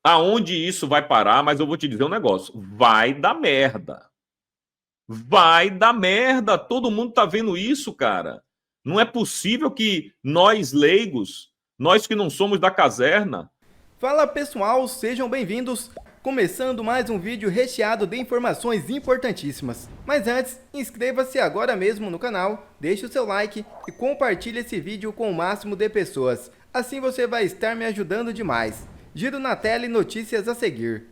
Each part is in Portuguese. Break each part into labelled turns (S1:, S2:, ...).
S1: aonde isso vai parar, mas eu vou te dizer um negócio: vai dar merda. Vai dar merda. Todo mundo tá vendo isso, cara. Não é possível que nós leigos, nós que não somos da caserna.
S2: Fala pessoal, sejam bem-vindos. Começando mais um vídeo recheado de informações importantíssimas. Mas antes, inscreva-se agora mesmo no canal, deixe o seu like e compartilhe esse vídeo com o máximo de pessoas. Assim você vai estar me ajudando demais. Giro na tela e notícias a seguir.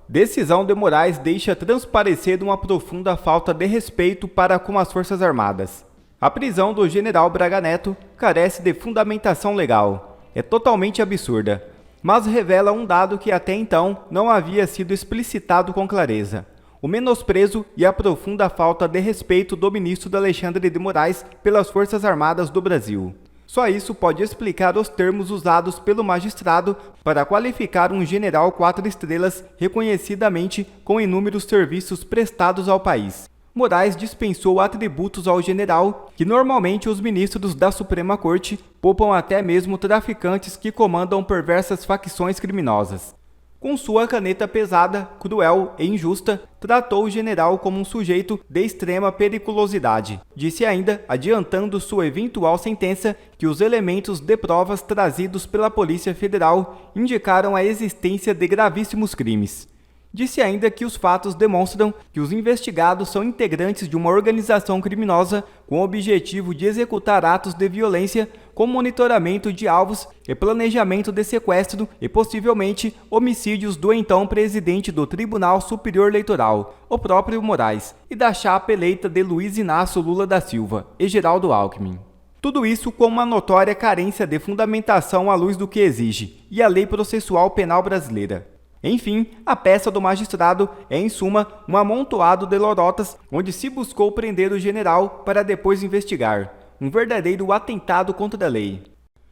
S2: Decisão de Moraes deixa transparecer uma profunda falta de respeito para com as Forças Armadas. A prisão do general Braga Neto carece de fundamentação legal. É totalmente absurda, mas revela um dado que até então não havia sido explicitado com clareza: o menosprezo e a profunda falta de respeito do ministro Alexandre de Moraes pelas Forças Armadas do Brasil. Só isso pode explicar os termos usados pelo magistrado para qualificar um general 4 estrelas reconhecidamente com inúmeros serviços prestados ao país. Moraes dispensou atributos ao general, que normalmente os ministros da Suprema Corte poupam até mesmo traficantes que comandam perversas facções criminosas. Com sua caneta pesada, cruel e injusta, tratou o general como um sujeito de extrema periculosidade. Disse ainda, adiantando sua eventual sentença, que os elementos de provas trazidos pela Polícia Federal indicaram a existência de gravíssimos crimes. Disse ainda que os fatos demonstram que os investigados são integrantes de uma organização criminosa com o objetivo de executar atos de violência com monitoramento de alvos e planejamento de sequestro e possivelmente homicídios do então presidente do Tribunal Superior Eleitoral, o próprio Moraes, e da chapa eleita de Luiz Inácio Lula da Silva e Geraldo Alckmin. Tudo isso com uma notória carência de fundamentação à luz do que exige e a Lei Processual Penal Brasileira. Enfim, a peça do magistrado é, em suma, um amontoado de lorotas onde se buscou prender o general para depois investigar. Um verdadeiro atentado contra a lei.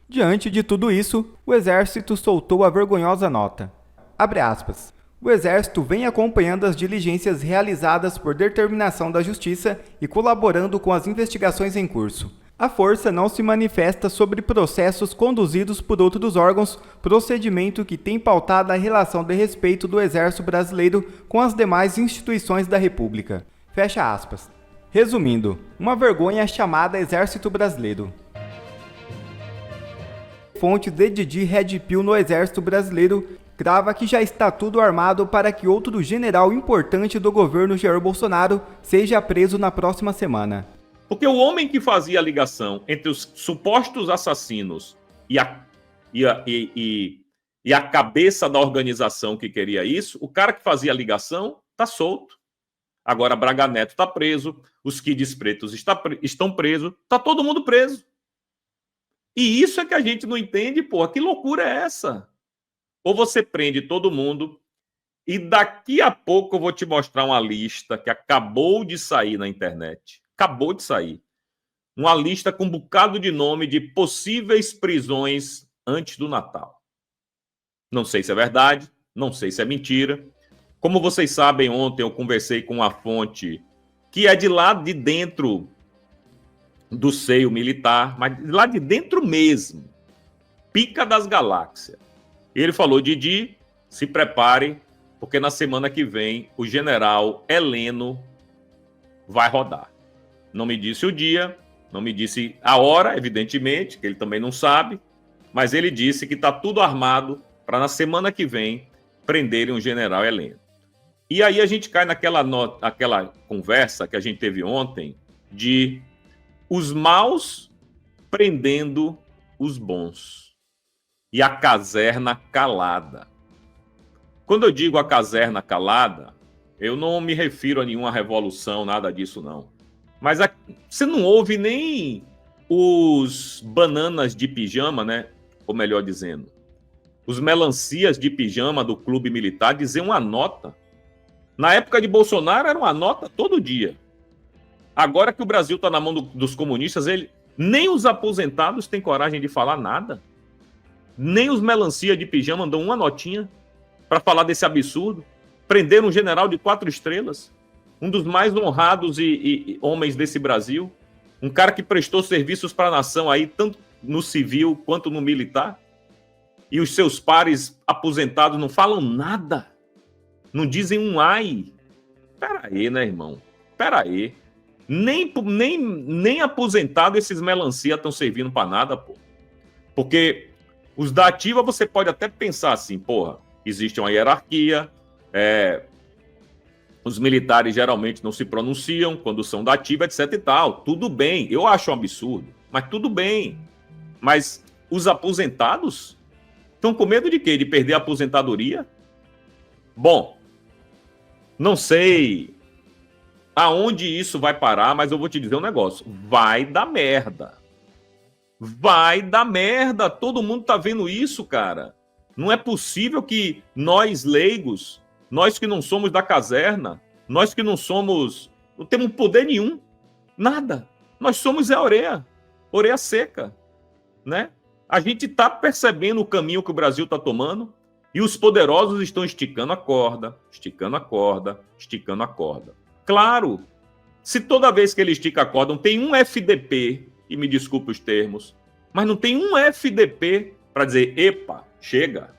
S2: Diante de tudo isso, o Exército soltou a vergonhosa nota. Abre aspas. O Exército vem acompanhando as diligências realizadas por determinação da Justiça e colaborando com as investigações em curso. A Força não se manifesta sobre processos conduzidos por outros órgãos, procedimento que tem pautado a relação de respeito do Exército Brasileiro com as demais instituições da República. Fecha aspas. Resumindo, uma vergonha chamada Exército Brasileiro. Fonte de Didi Red Pill no Exército Brasileiro crava que já está tudo armado para que outro general importante do governo Jair Bolsonaro seja preso na próxima semana.
S1: Porque o homem que fazia a ligação entre os supostos assassinos e a cabeça da organização que queria isso, o cara que fazia a ligação está solto. Agora Braga Neto está preso, os Kids Pretos estão presos, está todo mundo preso. E isso é que a gente não entende, porra, que loucura é essa? Ou você prende todo mundo e daqui a pouco eu vou te mostrar uma lista que acabou de sair na internet. Acabou de sair. Uma lista com um bocado de nome de possíveis prisões antes do Natal. Não sei se é verdade, não sei se é mentira. Como vocês sabem, ontem eu conversei com uma fonte que é de lá de dentro do seio militar, mas de lá de dentro mesmo. Pica das galáxias. Ele falou: Didi, se prepare, porque na semana que vem o general Heleno vai rodar. Não me disse o dia, não me disse a hora, evidentemente, que ele também não sabe, mas ele disse que está tudo armado para na semana que vem prenderem o general Heleno. E aí a gente cai naquela conversa que a gente teve ontem de os maus prendendo os bons. E a caserna calada. Quando eu digo a caserna calada, eu não me refiro a nenhuma revolução, nada disso não. Mas você não ouve nem os bananas de pijama, né? Ou melhor dizendo, os melancias de pijama do clube militar dizer uma nota. Na época de Bolsonaro era uma nota todo dia. Agora que o Brasil está na mão dos comunistas, nem os aposentados têm coragem de falar nada. Nem os melancia de pijama dão uma notinha para falar desse absurdo. Prender um general de 4 estrelas. um dos mais honrados e homens desse Brasil, um cara que prestou serviços para a nação aí, tanto no civil quanto no militar, e os seus pares aposentados não falam nada, não dizem um ai. Pera aí, né, irmão? Pera aí. Nem aposentado esses melancia estão servindo para nada, pô. Porque os da ativa você pode até pensar assim, porra, existe uma hierarquia, os militares geralmente não se pronunciam quando são da ativa, etc e tal. Tudo bem, eu acho um absurdo, mas tudo bem. Mas os aposentados estão com medo de quê? De perder a aposentadoria? Bom, não sei aonde isso vai parar, mas eu vou te dizer um negócio. Vai dar merda. Vai dar merda. Todo mundo tá vendo isso, cara. Não é possível que nós leigos, nós que não somos da caserna, nós que não temos poder nenhum, nada. Nós somos orelha seca, né? A gente está percebendo o caminho que o Brasil está tomando e os poderosos estão esticando a corda, esticando a corda, esticando a corda. Claro, se toda vez que ele estica a corda não tem um FDP, e me desculpe os termos, mas não tem um FDP para dizer, epa, chega,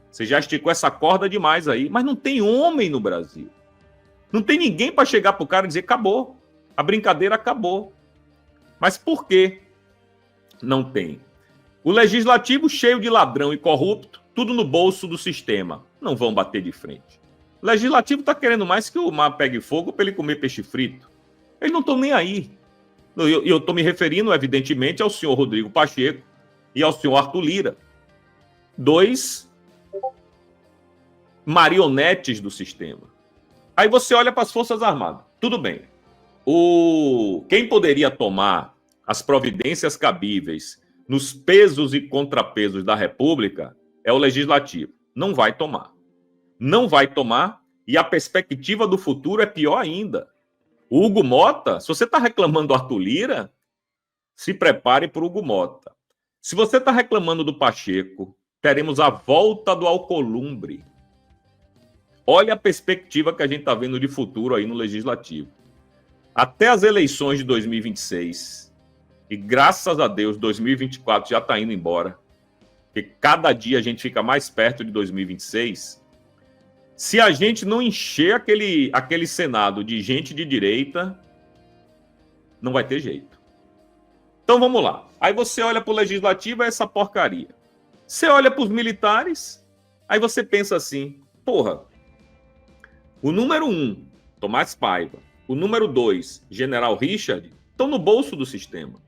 S1: você já esticou essa corda demais aí, mas não tem homem no Brasil. Não tem ninguém para chegar para o cara e dizer, acabou, a brincadeira acabou. Mas por que não tem? O legislativo cheio de ladrão e corrupto, tudo no bolso do sistema. Não vão bater de frente. O legislativo está querendo mais que o mar pegue fogo para ele comer peixe frito. Eles não estão nem aí. Eu estou me referindo, evidentemente, ao senhor Rodrigo Pacheco e ao senhor Arthur Lira. Dois marionetes do sistema. Aí você olha para as Forças Armadas. Tudo bem. Quem poderia tomar as providências cabíveis nos pesos e contrapesos da República é o Legislativo. Não vai tomar. Não vai tomar e a perspectiva do futuro é pior ainda. O Hugo Mota, se você está reclamando do Arthur Lira, se prepare para o Hugo Mota. Se você está reclamando do Pacheco, teremos a volta do Alcolumbre. Olha a perspectiva que a gente está vendo de futuro aí no Legislativo. Até as eleições de 2026, e graças a Deus 2024 já está indo embora, porque cada dia a gente fica mais perto de 2026, se a gente não encher aquele Senado de gente de direita, não vai ter jeito. Então vamos lá. Aí você olha para o Legislativo, é essa porcaria. Você olha para os militares, aí você pensa assim, porra, o número 1, Tomás Paiva, o número 2, General Richard, estão no bolso do sistema.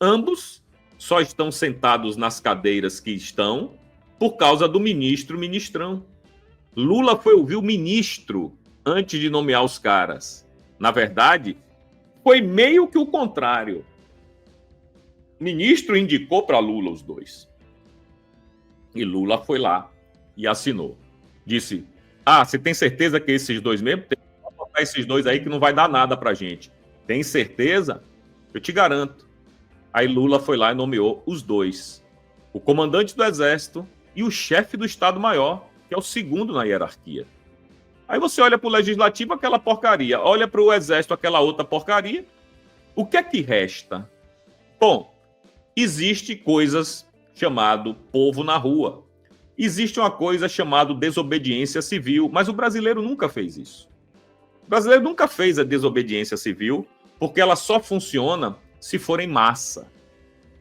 S1: Ambos só estão sentados nas cadeiras que estão por causa do ministrão. Lula foi ouvir o ministro antes de nomear os caras. Na verdade, foi meio que o contrário. O ministro indicou para Lula os dois. E Lula foi lá e assinou. Disse, você tem certeza que esses dois mesmo? Tem que botar esses dois aí que não vai dar nada pra gente. Tem certeza? Eu te garanto. Aí Lula foi lá e nomeou os dois. O comandante do Exército e o chefe do Estado-Maior, que é o segundo na hierarquia. Aí você olha para o Legislativo, aquela porcaria. Olha para o Exército, aquela outra porcaria. O que é que resta? Bom, existe coisas chamado povo na rua. Existe uma coisa chamada desobediência civil, mas o brasileiro nunca fez isso. O brasileiro nunca fez a desobediência civil, porque ela só funciona se for em massa.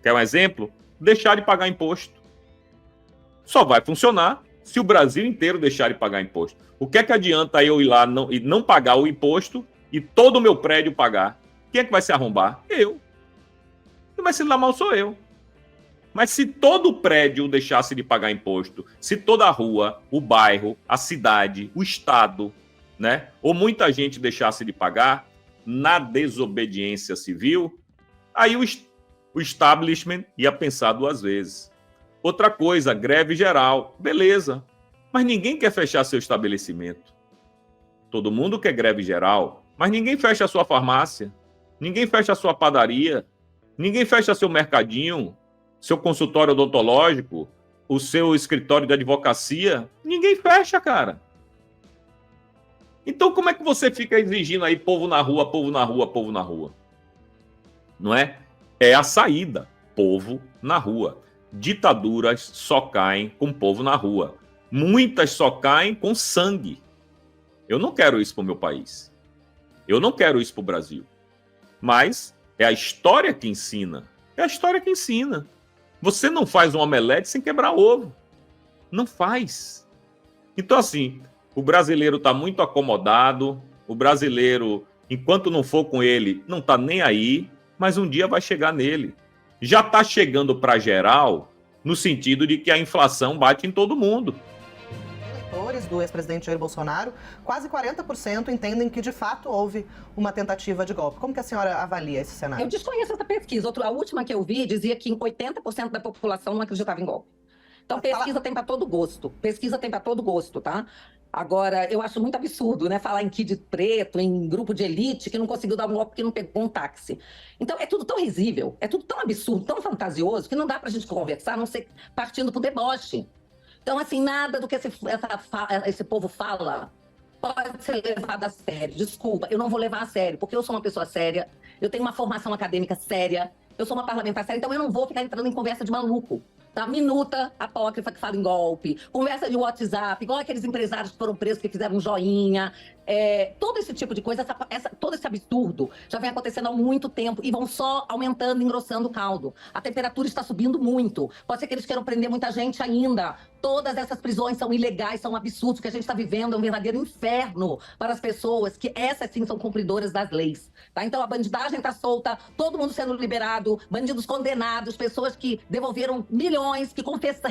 S1: Quer um exemplo? Deixar de pagar imposto. Só vai funcionar se o Brasil inteiro deixar de pagar imposto. O que é que adianta eu ir lá e não pagar o imposto e todo o meu prédio pagar? Quem é que vai se arrombar? Eu. Quem vai se dar mal sou eu. Mas se todo o prédio deixasse de pagar imposto, se toda a rua, o bairro, a cidade, o estado, né, ou muita gente deixasse de pagar, na desobediência civil, aí o establishment ia pensar duas vezes. Outra coisa, greve geral, beleza, mas ninguém quer fechar seu estabelecimento. Todo mundo quer greve geral, mas ninguém fecha a sua farmácia, ninguém fecha a sua padaria, ninguém fecha seu mercadinho, seu consultório odontológico, o seu escritório de advocacia, ninguém fecha, cara. Então, como é que você fica exigindo aí povo na rua, povo na rua, povo na rua? Não é? É a saída, povo na rua. Ditaduras só caem com povo na rua. Muitas só caem com sangue. Eu não quero isso para o meu país. Eu não quero isso para o Brasil. Mas é a história que ensina. É a história que ensina. Você não faz um omelete sem quebrar ovo. Não faz. Então, assim, o brasileiro está muito acomodado. O brasileiro, enquanto não for com ele, não está nem aí. Mas um dia vai chegar nele. Já está chegando para geral, no sentido de que a inflação bate em todo mundo.
S3: Eleitores do ex-presidente Jair Bolsonaro, quase 40% entendem que de fato houve uma tentativa de golpe. Como que a senhora avalia esse cenário?
S4: Eu desconheço essa pesquisa. A última que eu vi dizia que 80% da população não acreditava em golpe. Então, pesquisa tem para todo gosto. Pesquisa tem para todo gosto, tá? Agora, eu acho muito absurdo, né? Falar em kid preto, em grupo de elite, que não conseguiu dar um golpe porque não pegou um táxi. Então, é tudo tão risível, é tudo tão absurdo, tão fantasioso, que não dá pra gente conversar, a não ser partindo pro deboche. Então, assim, nada do que esse povo fala pode ser levado a sério. Desculpa, eu não vou levar a sério, porque eu sou uma pessoa séria, eu tenho uma formação acadêmica séria, eu sou uma parlamentar séria, então eu não vou ficar entrando em conversa de maluco. Tá? Minuta apócrifa que fala em golpe, conversa de WhatsApp, igual aqueles empresários que foram presos, que fizeram um joinha. Todo esse tipo de coisa, todo esse absurdo já vem acontecendo há muito tempo e vão só aumentando, engrossando o caldo. A temperatura está subindo muito. Pode ser que eles queiram prender muita gente ainda. Todas essas prisões são ilegais, são absurdos. O que a gente está vivendo é um verdadeiro inferno para as pessoas que essas sim são cumpridoras das leis. Tá? Então a bandidagem está solta, todo mundo sendo liberado, bandidos condenados, pessoas que devolveram milhões, que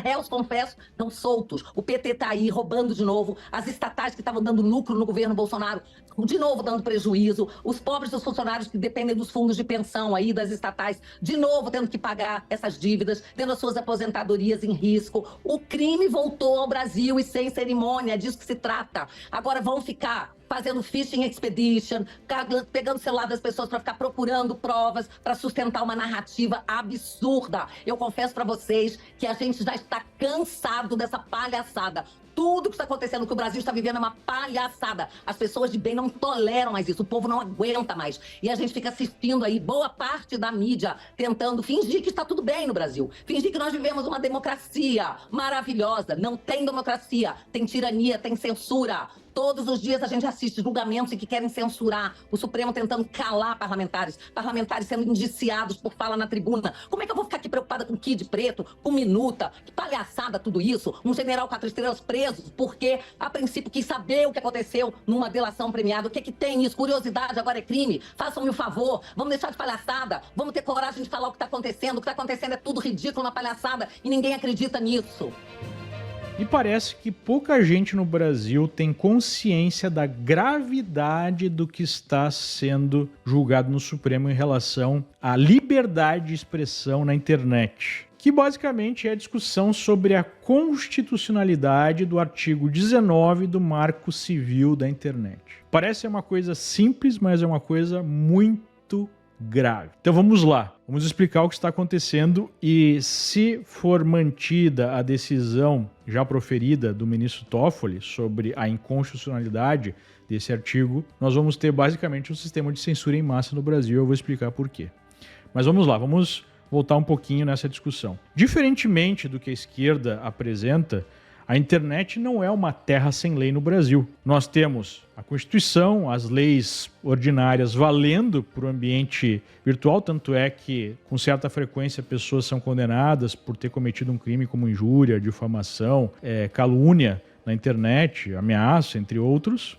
S4: réus confessos, estão soltos. O PT está aí roubando de novo, as estatais que estavam dando lucro no governo Bolsonaro, de novo dando prejuízo, os pobres dos funcionários que dependem dos fundos de pensão aí, das estatais, de novo tendo que pagar essas dívidas, tendo as suas aposentadorias em risco. O crime voltou ao Brasil e sem cerimônia, é disso que se trata. Agora vão ficar fazendo phishing expedition, pegando o celular das pessoas para ficar procurando provas, para sustentar uma narrativa absurda. Eu confesso para vocês que a gente já está cansado dessa palhaçada. Tudo que está acontecendo, que o Brasil está vivendo é uma palhaçada. As pessoas de bem não toleram mais isso, o povo não aguenta mais. E a gente fica assistindo aí, boa parte da mídia, tentando fingir que está tudo bem no Brasil. Fingir que nós vivemos uma democracia maravilhosa. Não tem democracia, tem tirania, tem censura. Todos os dias a gente assiste julgamentos que querem censurar, o Supremo tentando calar parlamentares sendo indiciados por fala na tribuna. Como é que eu vou ficar aqui preocupada com kid preto, com minuta? Que palhaçada tudo isso. Um general 4 estrelas preso porque, a princípio, quis saber o que aconteceu numa delação premiada. O que tem isso? Curiosidade agora é crime? Façam-me o favor, vamos deixar de palhaçada, vamos ter coragem de falar o que está acontecendo. O que está acontecendo é tudo ridículo, uma palhaçada, e ninguém acredita nisso.
S5: E parece que pouca gente no Brasil tem consciência da gravidade do que está sendo julgado no Supremo em relação à liberdade de expressão na internet, que basicamente é a discussão sobre a constitucionalidade do artigo 19 do Marco Civil da internet. Parece uma coisa simples, mas é uma coisa muito grave. Então vamos lá, vamos explicar o que está acontecendo e, se for mantida a decisão já proferida do ministro Toffoli sobre a inconstitucionalidade desse artigo, nós vamos ter basicamente um sistema de censura em massa no Brasil. Eu vou explicar por quê. Mas vamos lá, vamos voltar um pouquinho nessa discussão. Diferentemente do que a esquerda apresenta, a internet não é uma terra sem lei no Brasil. Nós temos a Constituição, as leis ordinárias valendo para o ambiente virtual, tanto é que, com certa frequência, pessoas são condenadas por ter cometido um crime como injúria, difamação, calúnia na internet, ameaça, entre outros.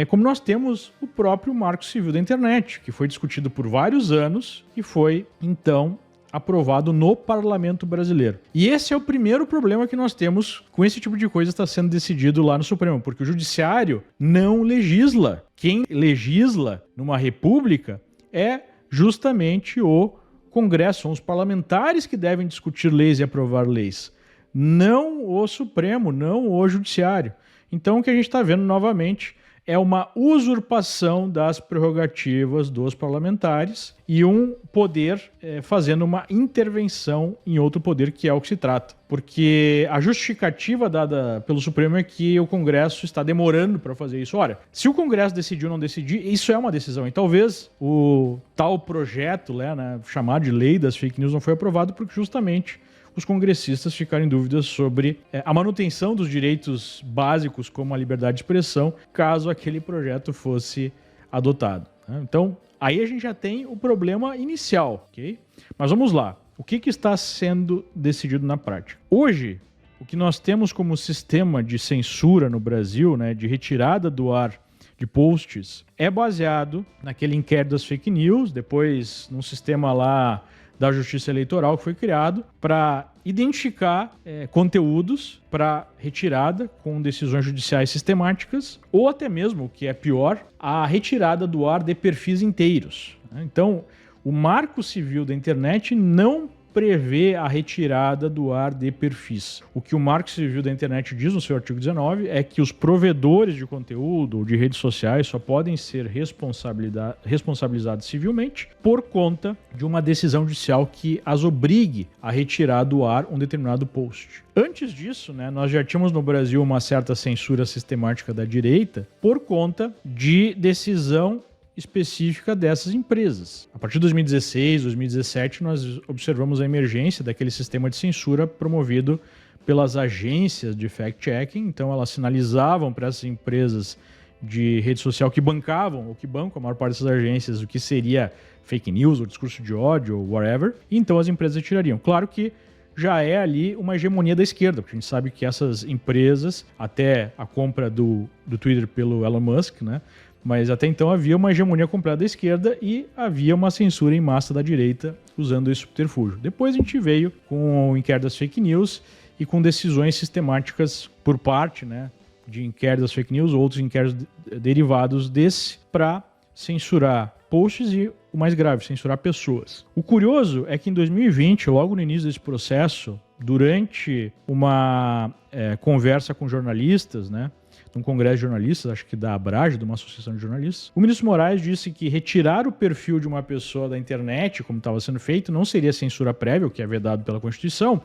S5: Como nós temos o próprio Marco Civil da Internet, que foi discutido por vários anos e foi, então, aprovado no Parlamento Brasileiro. E esse é o primeiro problema que nós temos com esse tipo de coisa que está sendo decidido lá no Supremo, porque o Judiciário não legisla. Quem legisla numa república é justamente o Congresso, são os parlamentares que devem discutir leis e aprovar leis, não o Supremo, não o Judiciário. Então o que a gente está vendo novamente é uma usurpação das prerrogativas dos parlamentares e um poder fazendo uma intervenção em outro poder, que é o que se trata. Porque a justificativa dada pelo Supremo é que o Congresso está demorando para fazer isso. Ora, se o Congresso decidiu ou não decidir, isso é uma decisão. E talvez o tal projeto, né, chamado de Lei das Fake News, não foi aprovado porque justamente os congressistas ficaram em dúvidas sobre a manutenção dos direitos básicos, como a liberdade de expressão, caso aquele projeto fosse adotado. Então, aí a gente já tem o problema inicial, ok? Mas vamos lá. O que está sendo decidido na prática? Hoje, o que nós temos como sistema de censura no Brasil, né, de retirada do ar de posts, é baseado naquele inquérito das fake news, depois num sistema lá da Justiça Eleitoral que foi criado para identificar conteúdos para retirada com decisões judiciais sistemáticas ou até mesmo, o que é pior, a retirada do ar de perfis inteiros. Então, o Marco Civil da Internet não prevê a retirada do ar de perfis. O que o Marco Civil da Internet diz no seu artigo 19 é que os provedores de conteúdo ou de redes sociais só podem ser responsabilizados civilmente por conta de uma decisão judicial que as obrigue a retirar do ar um determinado post. Antes disso, né, nós já tínhamos no Brasil uma certa censura sistemática da direita por conta de decisão específica dessas empresas. A partir de 2016, 2017, nós observamos a emergência daquele sistema de censura promovido pelas agências de fact-checking. Então, elas sinalizavam para essas empresas de rede social que bancavam, ou que bancam a maior parte dessas agências, o que seria fake news, ou discurso de ódio, ou whatever. E então as empresas retirariam. Claro que já é ali uma hegemonia da esquerda, porque a gente sabe que essas empresas, até a compra do Twitter pelo Elon Musk, né? Mas até então havia uma hegemonia completa da esquerda e havia uma censura em massa da direita usando esse subterfúgio. Depois a gente veio com o inquérito das fake news e com decisões sistemáticas por parte, né, de inquéritos das fake news, outros inquéritos derivados desse, para censurar posts e, o mais grave, censurar pessoas. O curioso é que em 2020, logo no início desse processo, durante uma conversa com jornalistas, né, num congresso de jornalistas, acho que da Abrage, de uma associação de jornalistas, o ministro Moraes disse que retirar o perfil de uma pessoa da internet, como estava sendo feito, não seria censura prévia, o que é vedado pela Constituição,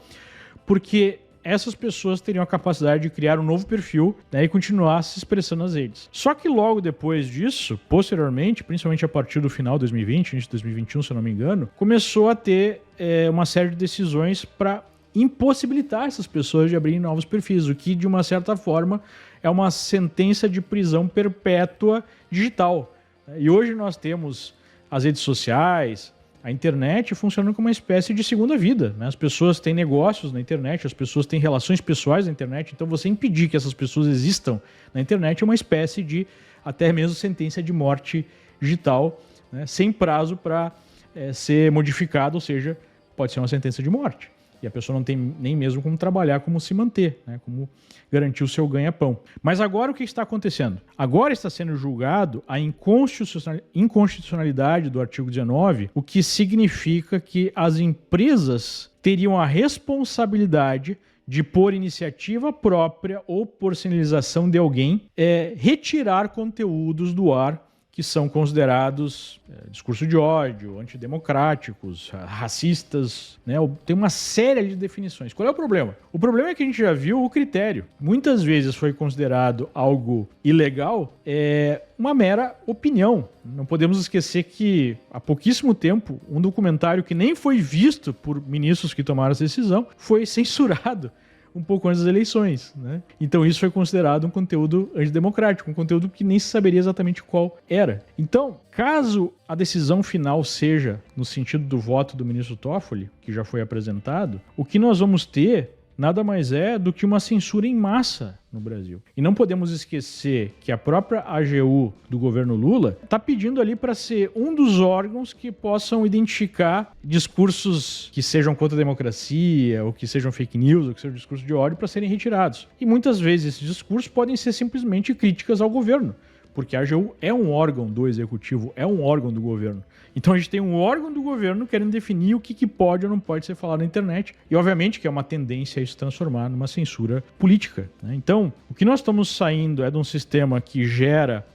S5: porque essas pessoas teriam a capacidade de criar um novo perfil, né, e continuar se expressando nas redes. Só que logo depois disso, posteriormente, principalmente a partir do final de 2020, início de 2021, se eu não me engano, começou a ter uma série de decisões para impossibilitar essas pessoas de abrirem novos perfis, o que, de uma certa forma, é uma sentença de prisão perpétua digital. E hoje nós temos as redes sociais, a internet funcionando como uma espécie de segunda vida, né? As pessoas têm negócios na internet, as pessoas têm relações pessoais na internet, então você impedir que essas pessoas existam na internet é uma espécie de, até mesmo, sentença de morte digital, né? Sem prazo para ser modificado, ou seja, pode ser uma sentença de morte. E a pessoa não tem nem mesmo como trabalhar, como se manter, né? Como garantir o seu ganha-pão. Mas agora o que está acontecendo? Agora está sendo julgado a inconstitucionalidade do artigo 19, o que significa que as empresas teriam a responsabilidade de, por iniciativa própria ou por sinalização de alguém, retirar conteúdos do ar que são considerados discurso de ódio, antidemocráticos, racistas, né? Tem uma série de definições. Qual é o problema? O problema é que a gente já viu o critério. Muitas vezes foi considerado algo ilegal, uma mera opinião. Não podemos esquecer que, há pouquíssimo tempo, um documentário que nem foi visto por ministros que tomaram essa decisão foi censurado um pouco antes das eleições, né? Então isso foi considerado um conteúdo antidemocrático, um conteúdo que nem se saberia exatamente qual era. Então, caso a decisão final seja no sentido do voto do ministro Toffoli, que já foi apresentado, o que nós vamos ter nada mais é do que uma censura em massa no Brasil. E não podemos esquecer que a própria AGU do governo Lula está pedindo ali para ser um dos órgãos que possam identificar discursos que sejam contra a democracia, ou que sejam fake news, ou que sejam discursos de ódio, para serem retirados. E muitas vezes esses discursos podem ser simplesmente críticas ao governo. porque a AGU é um órgão do executivo, é um órgão do governo. Então a gente tem um órgão do governo querendo definir o que pode ou não pode ser falado na internet. E obviamente que é uma tendência a isso transformar numa censura política, né? Então, o que nós estamos saindo é de um sistema que gera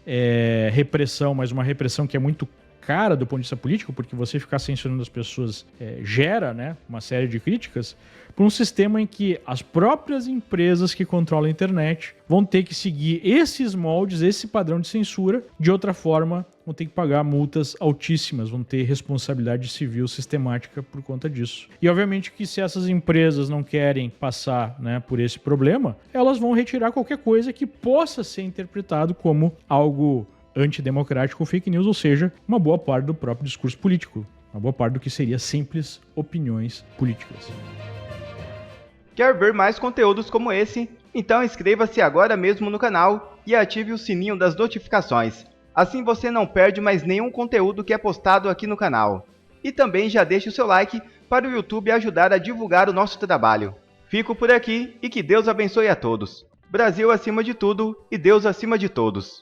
S5: repressão, mas uma repressão que é muito cara do ponto de vista político, porque você ficar censurando as pessoas gera, né, uma série de críticas, para um sistema em que as próprias empresas que controlam a internet vão ter que seguir esses moldes, esse padrão de censura, de outra forma vão ter que pagar multas altíssimas, vão ter responsabilidade civil sistemática por conta disso. E obviamente que se essas empresas não querem passar, né, por esse problema, elas vão retirar qualquer coisa que possa ser interpretado como algo antidemocrático ou fake news, ou seja, uma boa parte do próprio discurso político, uma boa parte do que seria simples opiniões políticas.
S2: Quer ver mais conteúdos como esse? Então inscreva-se agora mesmo no canal e ative o sininho das notificações. Assim você não perde mais nenhum conteúdo que é postado aqui no canal. E também já deixe o seu like para o YouTube ajudar a divulgar o nosso trabalho. Fico por aqui e que Deus abençoe a todos. Brasil acima de tudo e Deus acima de todos.